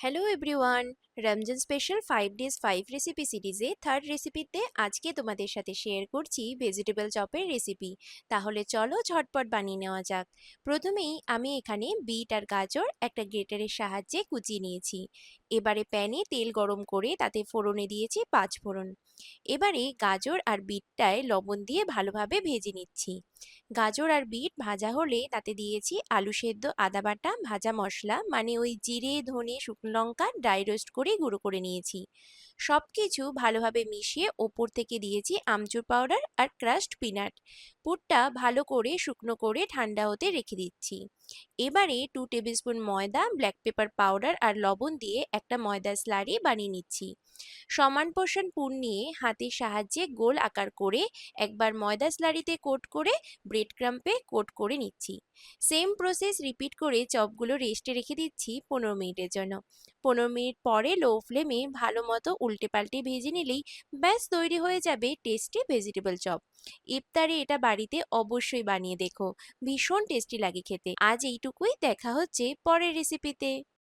Hello everyone. Ramzan special 5 days 5 recipe সিরিজে third রেসিপিতে আজকে তোমাদের সাথে শেয়ার করছি ভেজিটেবল চপের রেসিপি। তাহলে চলো ঝটপট বানিয়ে নেওয়া যাক। প্রথমেই আমি এখানে বিট আর গাজর একটা গ্রেটারের সাহায্যে কুচিয়ে নিয়েছি। এবারে প্যানে তেল গরম করে তাতে ফোড়নে দিয়েছি 5 ফোড়ন। এবারে গাজর আর বিটটায় লবণ দিয়ে ভালোভাবে ভেজে নিচ্ছি। গাজর আর বিট ভাজা হলে তাতে দিয়েছি আলু সেদ্ধ, আদা বাটা, ভাজা মশলা মানে ওই জিরে, ধনে, শুকনো লঙ্কা ড্রাই রোস্ট করে গুঁড়ো করে নিয়েছি। সবকিছু ভালোভাবে মিশিয়ে ওপর থেকে দিয়েছি আমচুর পাউডার আর ক্রাশড পিনাট। পুরটা ভালো করে শুকনো করে ঠান্ডা হতে রেখে দিচ্ছি। এবারে 2 টেবিল স্পুন ময়দা, ব্ল্যাক পেপার পাউডার আর লবণ দিয়ে একটা ময়দার স্লারি বানিয়ে নিচ্ছি। সমান পোর্শন পুর নিয়ে হাতের সাহায্যে গোল আকার করে একবার ময়দা স্লারিতে কোট করে ব্রেড ক্রাম্পে কোট করে নিচ্ছি। সেম প্রসেস রিপিট করে চপগুলো রেস্টে রেখে দিচ্ছি 15 মিনিটের জন্য। 15 মিনিট পরে লো ফ্লেমে ভালো মতো উল্টে পাল্টে ভেজে নিলেই ব্যাস তৈরি হয়ে যাবে টেস্টি ভেজিটেবল চপ। ইফতারে এটা বাড়িতে অবশ্যই বানিয়ে দেখো, ভীষণ টেস্টি লাগে খেতে। আজ এইটুকুই, দেখা হচ্ছে পরের রেসিপিতে।